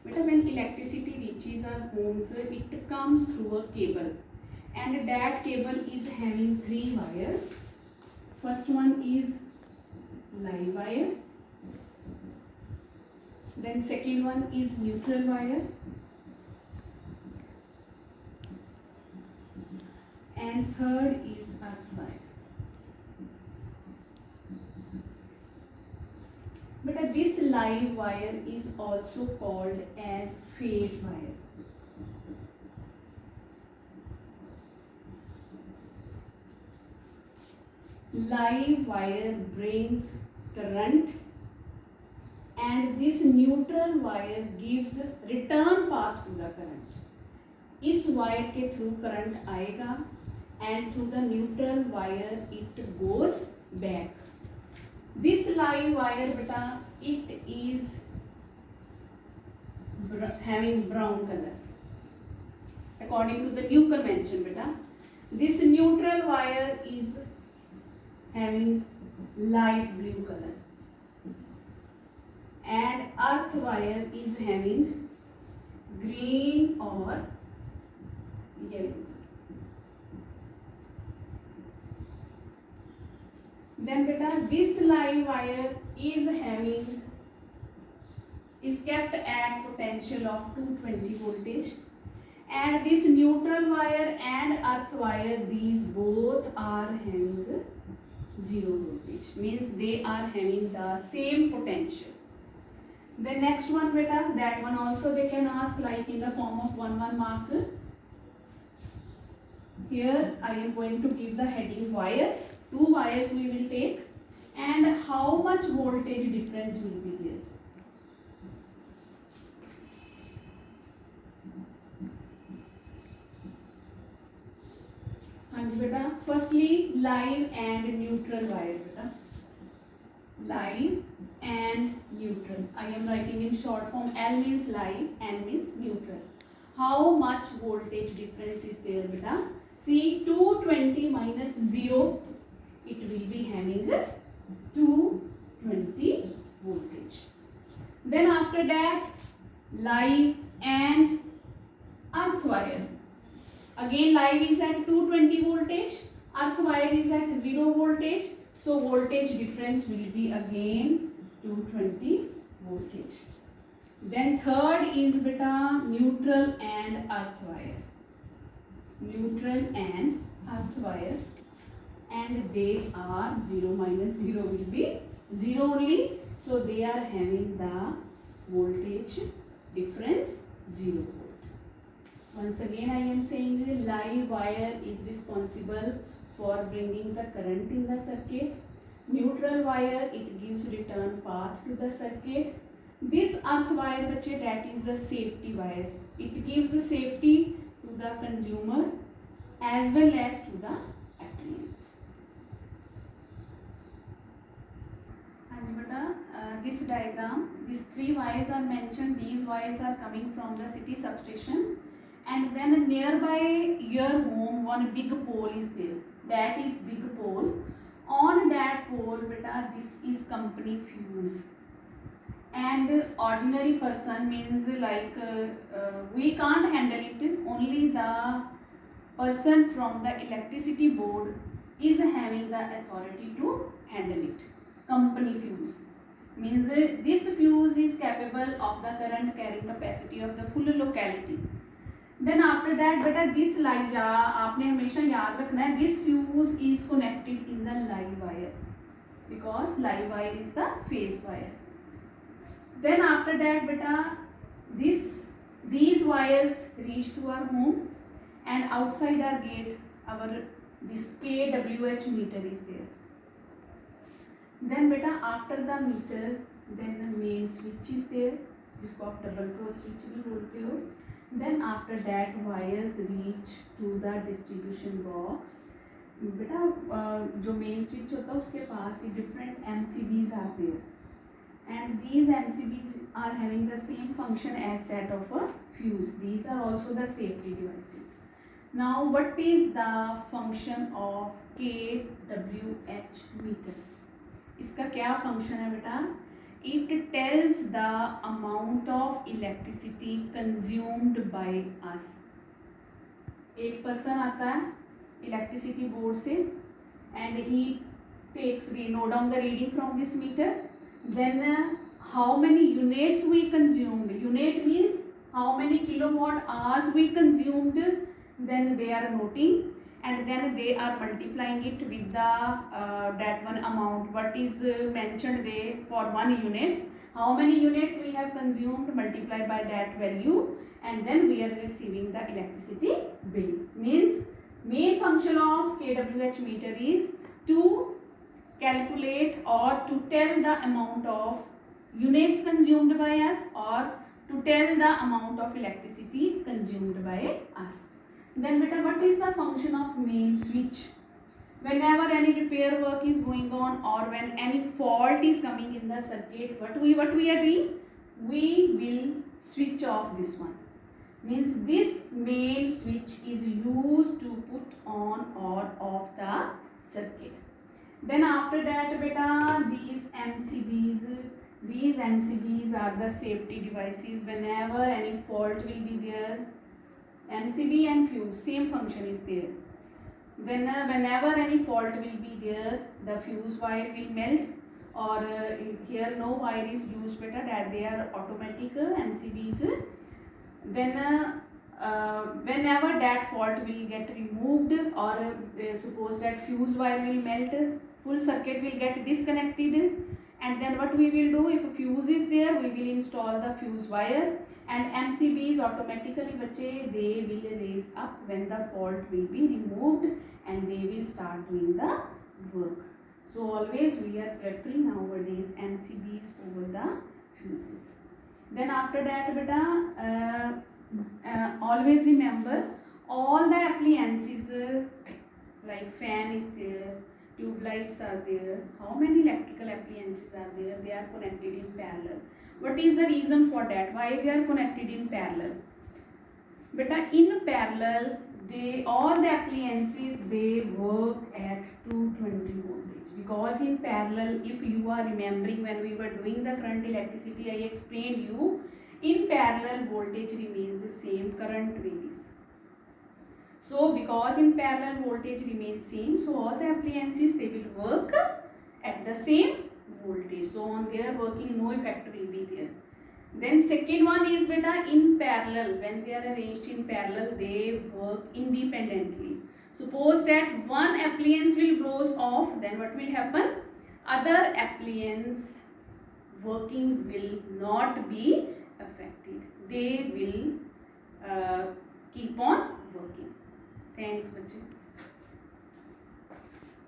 beta when electricity reaches our homes it comes through a cable, and that cable is having three wires. First one is live wire, then second one is neutral wire, and third is earth wire. But this live wire is also called as phase wire. Live wire brings current, and this neutral wire gives return path to the current. इस wire के through current आएगा and through the neutral wire it goes back. This live wire beta it is having brown color according to the new convention beta. This neutral wire is having light blue color, and earth wire is having green or yellow. Then beta this live wire is kept at potential of 220 voltage, and this neutral wire and earth wire, these both are having zero voltage, means they are having the same potential. The next one beta, that one also they can ask like in the form of 1 mark. Here I am going to give the heading wires. Two wires we will take, and how much voltage difference will be there. हाँ जी बेटा, firstly live and neutral wire बेटा, live and neutral. I am writing in short form. L means live, N means neutral. How much voltage difference is there beta? See, 220 minus 0, it will be having 220 voltage. Then after that, live and earth wire. Again live is at 220 voltage, earth wire is at 0 voltage. So voltage difference will be again 220 voltage. Then third is beta neutral and earth wire. Neutral and earth wire, and they are 0 minus 0 will be 0 only. So they are having the voltage difference 0 volt. Once again I am saying the live wire is responsible for bringing the current in the circuit. Neutral wire, it gives return path to the circuit. This earth wire bache, that is a safety wire. It gives safety to the consumer as well as to the appliance. And beta, this diagram, these three wires are mentioned. These wires are coming from the city substation, and then nearby your home one big pole is there. That is big pole. On that pole beta, this is company fuse. And ordinary person means like we can't handle it. Only the person from the electricity board is having the authority to handle it. Company fuse means this fuse is capable of the current carrying capacity of the full locality. Then after that beta this live, आपने हमेशा याद रखना है, this fuse is connected in the live wire because live wire is the phase wire. Then after that beta these wires reach to our home, and outside our gate our this kWh meter is there. Then beta after the meter, then the main switch is there, जिसको आप double पोल switch भी बोलते हो. Then after that wires reach to the distribution box. बेटा जो main switch होता है उसके पास ही different MCBs are there, and these MCBs are having the same function as that of a fuse. These are also the safety devices. Now what is the function of kWh meter? इसका क्या function है बेटा? It tells the amount of electricity consumed by us. एक person आता है electricity board से and he takes note down the reading from this meter. Then how many units we consumed. Unit means how many kilowatt hours we consumed. Then they are noting and then they are multiplying it with the that one amount what is mentioned there for 1 unit. How many units we have consumed, multiply by that value, and then we are receiving the electricity bill. Means main function of kWh meter is to calculate or to tell the amount of units consumed by us or to tell the amount of electricity consumed by us. Then beta, what is the function of main switch? Whenever any repair work is going on or when any fault is coming in the circuit, what we are doing? We will switch off this one. Means this main switch is used to put on or off the circuit. Then after that beta, these MCBs are the safety devices. Whenever any fault will be there, MCB and fuse same function is there. Then whenever any fault will be there, the fuse wire will melt or here no wire is used better, that they are automatic MCBs. Then whenever that fault will get removed or suppose that fuse wire will melt, full circuit will get disconnected, and then what we will do, if a fuse is there, we will install the fuse wire, and MCBs automatically they will raise up when the fault will be removed and they will start doing the work. So always we are preferring nowadays MCBs over the fuses. Then after that beta, always remember all the appliances like fan is there, tube lights are there, how many electrical appliances are there, they are connected in parallel. What is the reason for that? Why they are connected in parallel? Beta, in parallel, all the appliances they work at 220 voltage, because in parallel, if you are remembering when we were doing the current electricity, I explained you, in parallel voltage remains the same, current varies. So because in parallel voltage remains same, so all the appliances they will work at the same voltage. So on their working no effect will be there. Then second one is beta, in parallel, when they are arranged in parallel, they work independently. Suppose that one appliance will blows off, then what will happen? Other appliance working will not be affected. They will keep on working. Thanks, bachcho.